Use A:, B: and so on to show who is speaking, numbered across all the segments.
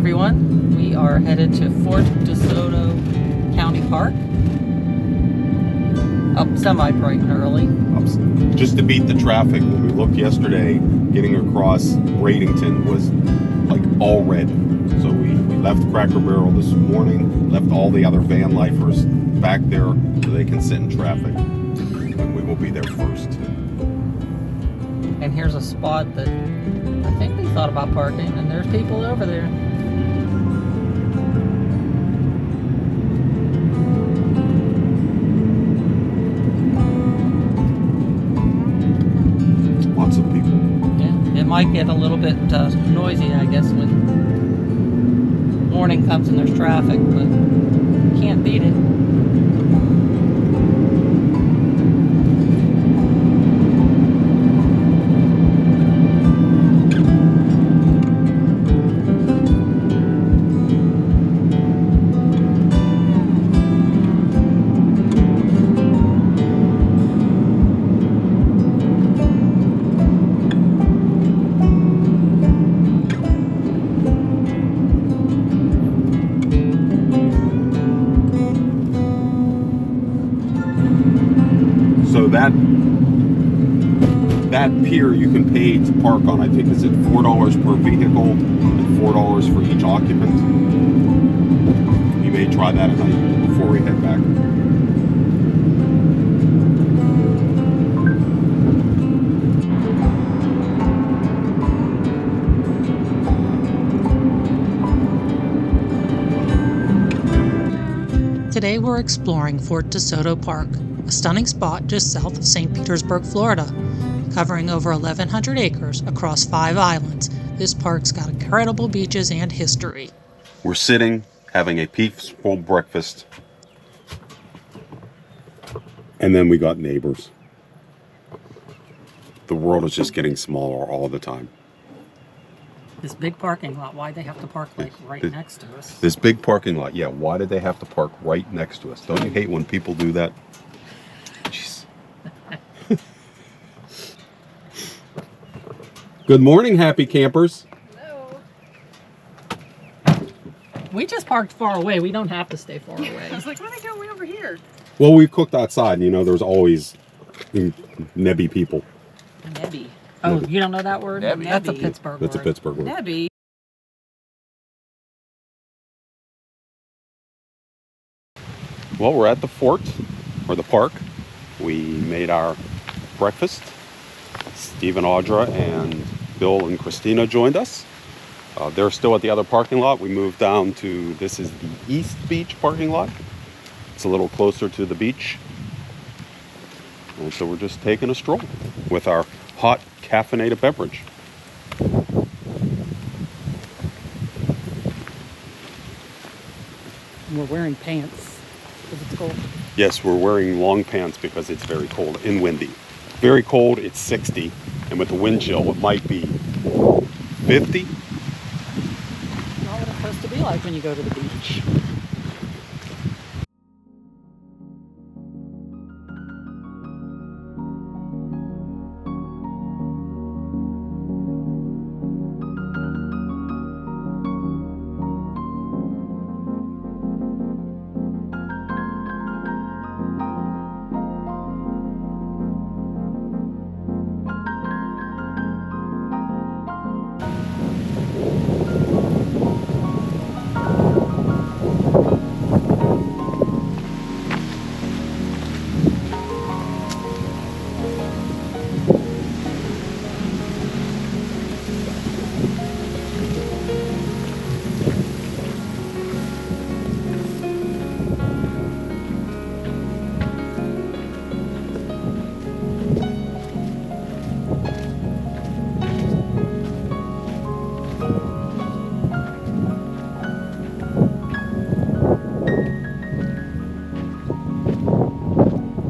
A: everyone. We are headed to Fort DeSoto County Park. Up semi-bright and early.
B: Just to beat the traffic. When we looked yesterday, getting across Bradenton was like all red. So we left Cracker Barrel this morning, left all the other van lifers back there so they can sit in traffic. And we will be there first.
A: And here's a spot that I think they thought about parking, and there's people over there.
B: Lots of people.
A: Yeah, it might get a little bit noisy, I guess, when morning comes and there's traffic, but can't beat it.
B: So that pier you can pay to park on. I think is it $4 per vehicle and $4 for each occupant. We may try that at night before we head back.
C: Today we're exploring Fort DeSoto Park, a stunning spot just south of St. Petersburg, Florida. Covering over 1,100 acres across 5 islands, this park's got incredible beaches and history.
B: We're sitting, having a peaceful breakfast, and then we got neighbors. The world is just getting smaller all the time.
A: This big parking lot, why'd they have to park like right next to us?
B: This big parking lot, yeah, why did they have to park right next to us? Don't you hate when people do that? Jeez. Good morning, happy campers.
A: Hello. We just parked far away. We don't have to stay far away. I was like, what are they doing way over here?
B: Well, we cooked outside, and you know, there's always nebby people.
A: Nebby. Oh, you don't know that word?
D: Nebby.
A: That's a Pittsburgh word.
B: That's a Pittsburgh word.
A: Nebby.
B: Well, we're at the fort, or the park. We made our breakfast. Steve and Audra and Bill and Christina joined us. They're still at the other parking lot. We moved down to, this is the East Beach parking lot. It's a little closer to the beach. And so we're just taking a stroll with our hot caffeinated beverage.
A: We're wearing pants because it's cold.
B: Yes, we're wearing long pants because it's very cold and windy. Very cold, it's 60, and with the wind chill, it might be 50.
A: Not what it's supposed to be like when you go to the beach.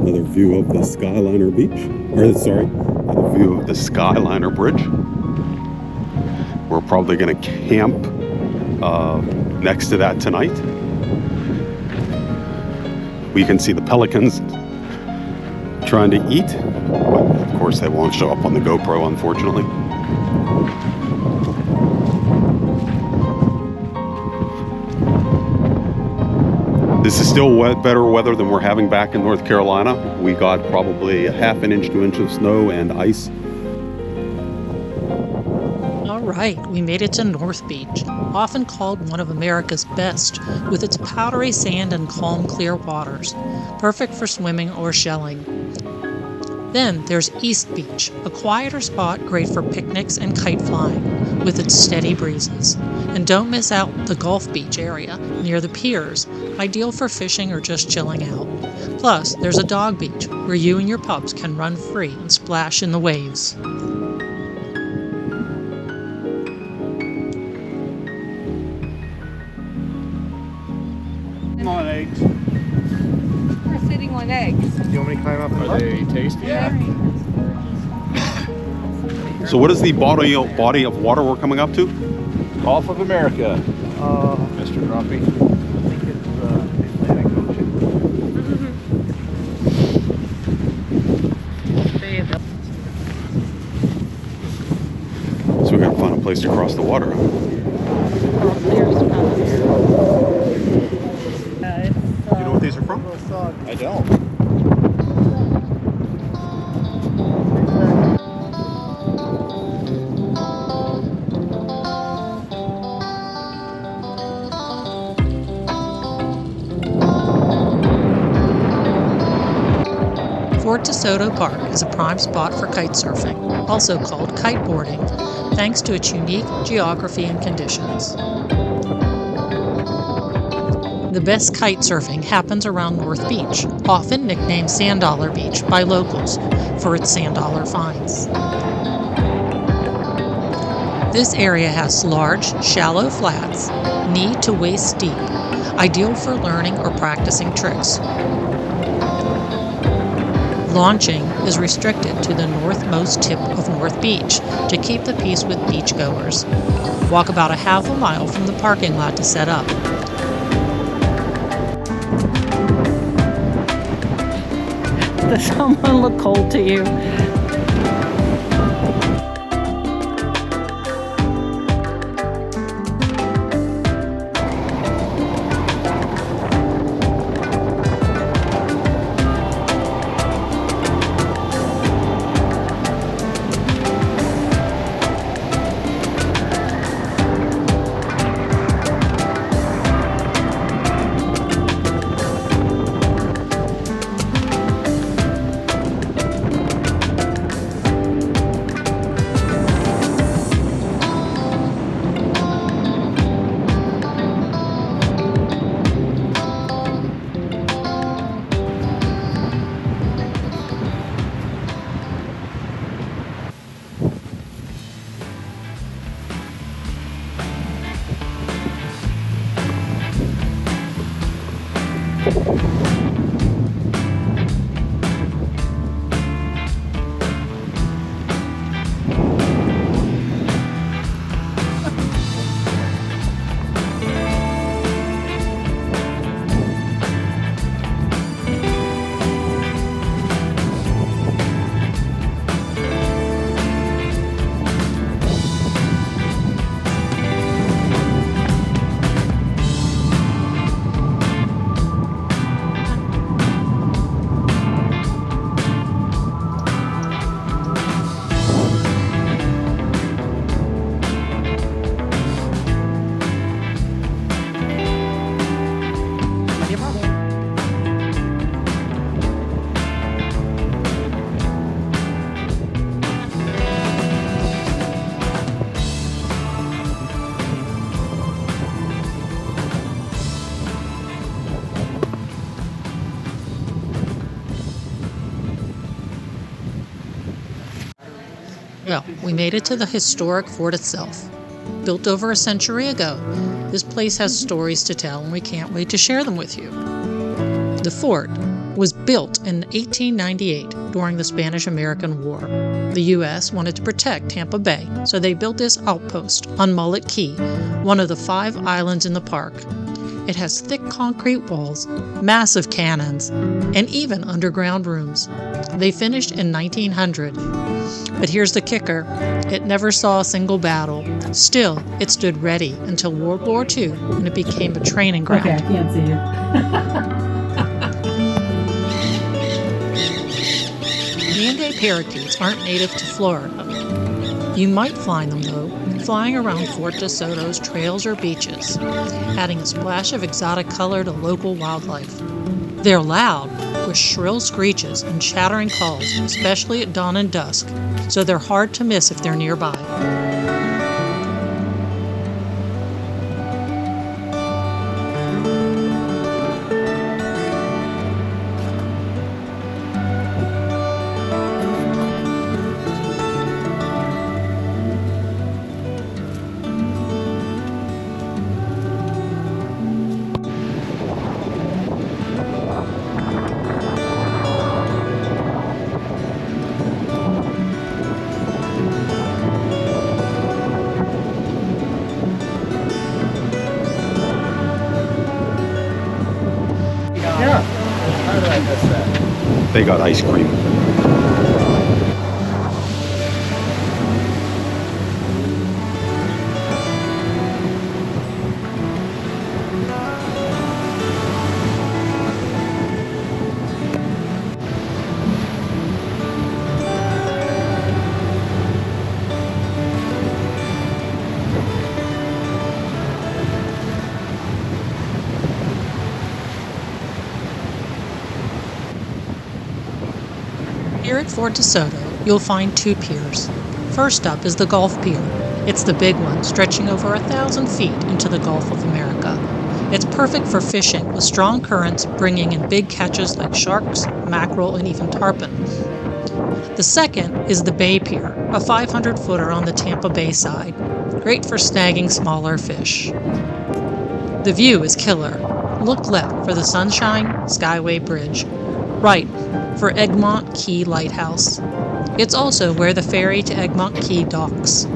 B: Another view of the Skyliner Beach, or sorry, another view of the Skyliner Bridge. We're probably going to camp next to that tonight. We can see the pelicans trying to eat, but of course they won't show up on the GoPro, unfortunately. This is still better weather than we're having back in North Carolina. We got probably a half an inch to inch of snow and ice.
C: All right, we made it to North Beach, often called one of America's best, with its powdery sand and calm, clear waters, perfect for swimming or shelling. Then there's East Beach, a quieter spot great for picnics and kite flying, with its steady breezes. And don't miss out the Gulf Beach area, near the piers, ideal for fishing or just chilling out. Plus, there's a dog beach, where you and your pups can run free and splash in the waves.
D: On eggs.
E: We're sitting on eggs.
D: Do you want me to climb up? Are they tasty? Yeah.
B: So what is the body of water we're coming up to?
D: Gulf of America. Mr. Grumpy. I think it's the Atlantic Ocean.
B: So we gotta find a place to cross the water. You know what these are from?
D: I don't.
C: Fort DeSoto Park is a prime spot for kite surfing, also called kiteboarding, thanks to its unique geography and conditions. The best kite surfing happens around North Beach, often nicknamed Sand Dollar Beach by locals for its sand dollar finds. This area has large, shallow flats, knee to waist deep, ideal for learning or practicing tricks. Launching is restricted to the northmost tip of North Beach to keep the peace with beachgoers. Walk about a half a mile from the parking lot to set up.
A: Does someone look cold to you?
C: Well, we made it to the historic fort itself. Built over a century ago, this place has stories to tell and we can't wait to share them with you. The fort was built in 1898 during the Spanish-American War. The U.S. wanted to protect Tampa Bay, so they built this outpost on Mullet Key, one of the 5 islands in the park. It has thick concrete walls, massive cannons, and even underground rooms. They finished in 1900. But here's the kicker. It never saw a single battle. Still, it stood ready until World War II, when it became a training ground.
A: Okay, I can't see you.
C: Noonday parakeets aren't native to Florida. You might find them, though, flying around Fort DeSoto's trails or beaches, adding a splash of exotic color to local wildlife. They're loud, with shrill screeches and chattering calls, especially at dawn and dusk, so they're hard to miss if they're nearby.
D: Yeah. How did I miss that?
B: They got ice cream.
C: Here at Fort DeSoto, you'll find two piers. First up is the Gulf Pier. It's the big one, stretching over 1,000 feet into the Gulf of America. It's perfect for fishing, with strong currents bringing in big catches like sharks, mackerel, and even tarpon. The second is the Bay Pier, a 500-footer on the Tampa Bay side, great for snagging smaller fish. The view is killer. Look left for the Sunshine Skyway Bridge, right for Egmont Key Lighthouse. It's also where the ferry to Egmont Key docks.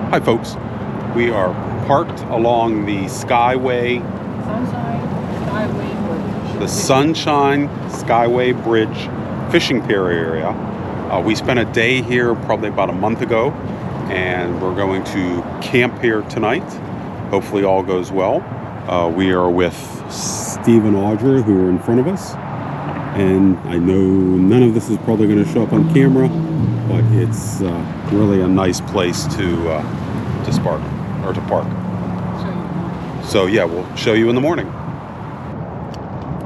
B: Hi folks, we are parked along the Skyway, the Sunshine Skyway Bridge fishing pier area. We spent a day here probably about a month ago, and we're going to camp here tonight. Hopefully all goes well. We are with Steve and Audra, who are in front of us, and I know none of this is probably going to show up on camera, but it's really a nice place to park. So yeah, we'll show you in the morning.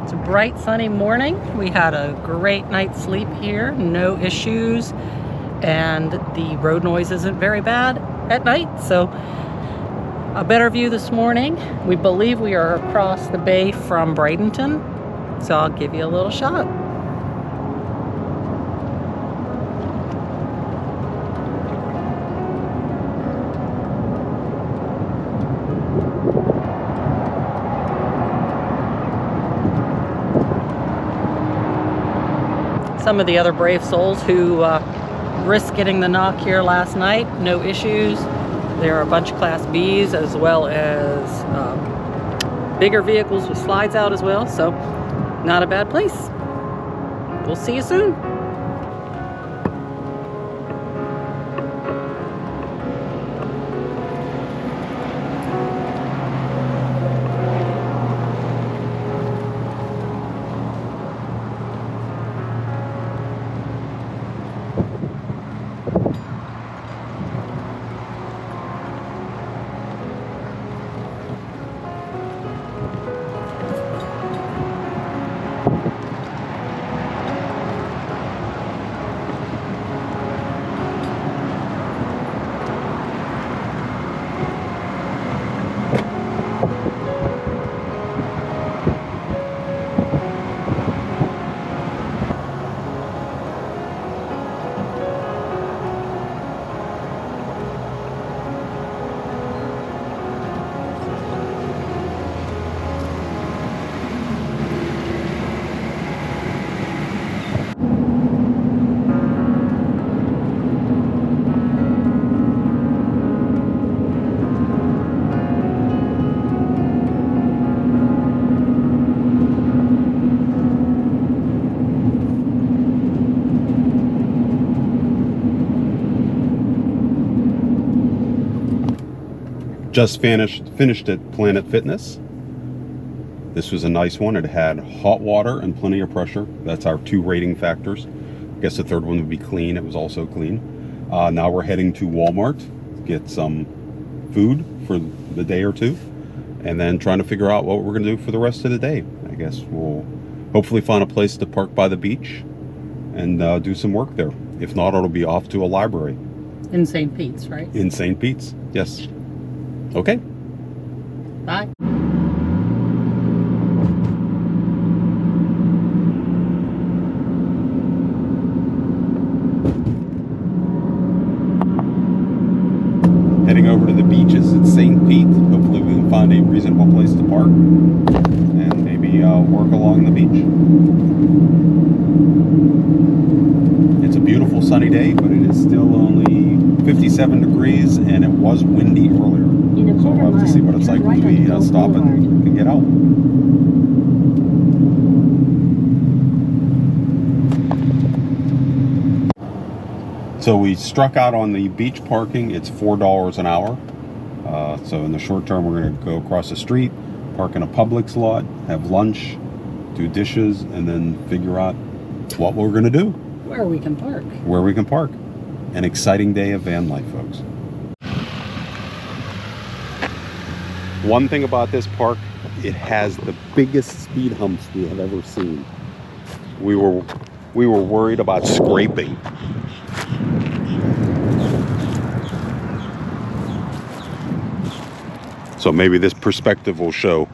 A: It's a bright, sunny morning. We had a great night's sleep here, no issues, and the road noise isn't very bad at night, so a better view this morning. We believe we are across the bay from Bradenton, so I'll give you a little shot. some of the other brave souls who risked getting the knock here last night. No issues. There are a bunch of Class Bs as well as bigger vehicles with slides out as well. So not a bad place. We'll see you soon.
B: Just finished at Planet Fitness. This was a nice one. It had hot water and plenty of pressure. That's our 2 rating factors. I guess the third one would be clean. It was also clean. Now we're heading to Walmart to get some food for the day or two, and then trying to figure out what we're going to do for the rest of the day. I guess we'll hopefully find a place to park by the beach and do some work there. If not, it'll be off to a library.
A: In St. Pete's, right?
B: In St. Pete's, yes. Okay.
A: Bye.
B: Heading over to the beaches at St. Pete. Hopefully we can find a reasonable place to park and maybe work along the beach. It's a beautiful sunny day, but it is still only 57 degrees and it was windy earlier. So we'll have to see what it's like when we stop and get out. So we struck out on the beach parking. It's $4 an hour. So in the short term, we're going to go across the street, park in a Publix lot, have lunch, do dishes, and then figure out what we're going to do.
A: Where we can park.
B: Where we can park. An exciting day of van life, folks. One thing about this park, it has the biggest speed humps we have ever seen. We were worried about scraping. So maybe this perspective will show.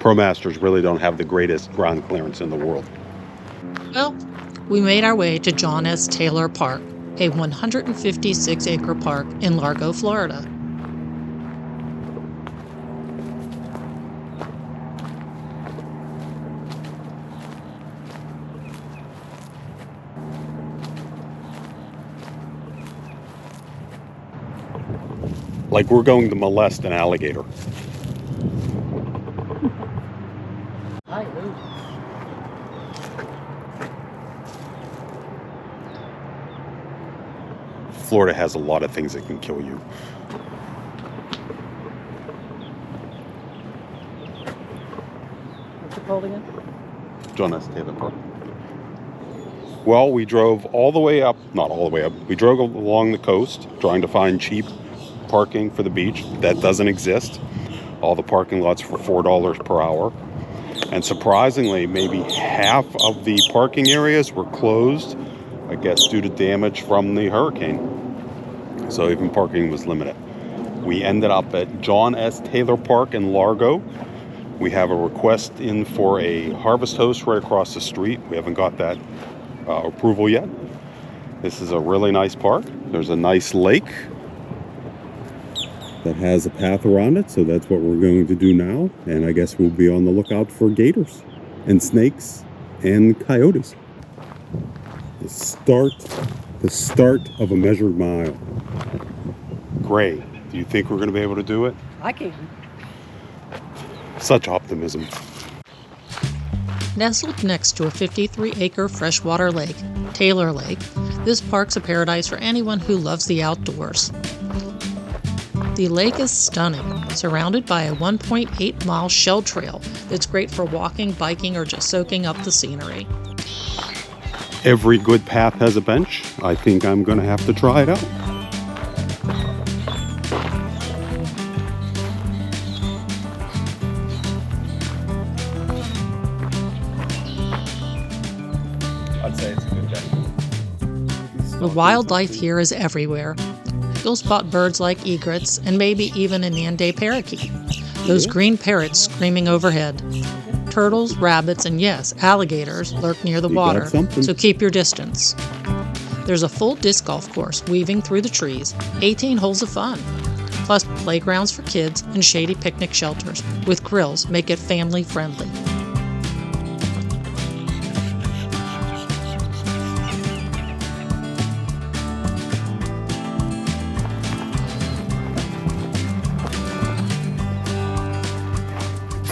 B: ProMasters really don't have the greatest ground clearance in the world.
C: Well, we made our way to John S. Taylor Park, a 156-acre park in Largo, Florida.
B: Like we're going to molest an alligator.
A: Hi, Lou.
B: Florida has a lot of things that can kill you.
A: What's it called again?
B: John S. Taylor Park. Well, we drove all the way up, not all the way up, we drove along the coast trying to find cheap parking for the beach. That doesn't exist. All the parking lots for $4 per hour. And surprisingly, maybe half of the parking areas were closed, I guess due to damage from the hurricane. So even parking was limited. We ended up at John S. Taylor Park in Largo. We have a request in for a harvest host right across the street. We haven't got that approval yet. This is a really nice park. There's a nice lake. that has a path around it, so that's what we're going to do now. And I guess we'll be on the lookout for gators and snakes and coyotes. The start of a measured mile. Gray, do you think we're going to be able to do it?
A: I can.
B: Such optimism.
C: Nestled next to a 53-acre freshwater lake, Taylor Lake, this park's a paradise for anyone who loves the outdoors. The lake is stunning, surrounded by a 1.8-mile shell trail that's great for walking, biking, or just soaking up the scenery.
B: Every good path has a bench. I think I'm going to have to try it out.
D: I'd say it's a good bet.
C: The wildlife here is everywhere. You'll spot birds like egrets and maybe even an Andean parakeet. Those green parrots screaming overhead. Turtles, rabbits, and yes, alligators lurk near the
B: You got
C: water,
B: something.
C: so keep your distance. There's a full disc golf course weaving through the trees, 18 holes of fun, plus playgrounds for kids and shady picnic shelters with grills make it family friendly.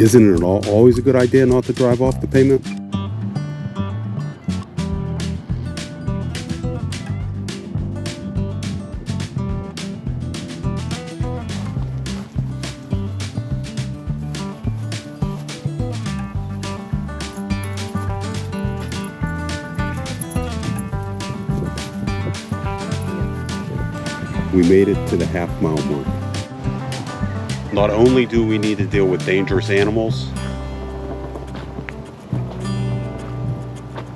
B: Isn't it always a good idea not to drive off the pavement? We made it to the half-mile mark. Not only do we need to deal with dangerous animals,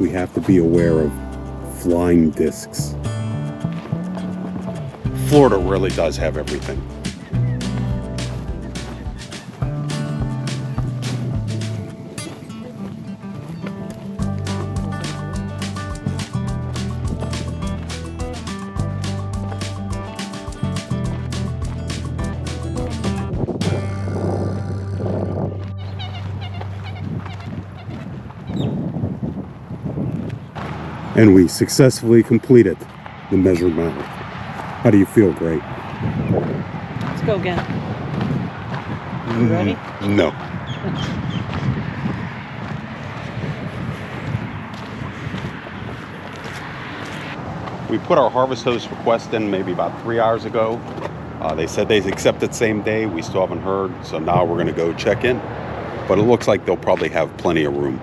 B: we have to be aware of flying discs. Florida really does have everything. And we successfully completed the measured mile. How do you feel, Gray?
A: Let's go again. You ready?
B: No. We put our harvest host request in maybe about 3 hours ago. They said they accepted same day. We still haven't heard, so now we're going to go check in. But it looks like they'll probably have plenty of room.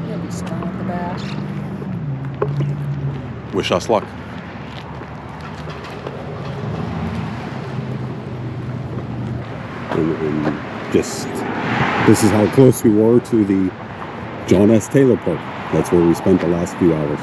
A: You'll be strong at the back.
B: Wish us luck. And just, this is how close we were to the John S. Taylor Park. That's where we spent the last few hours.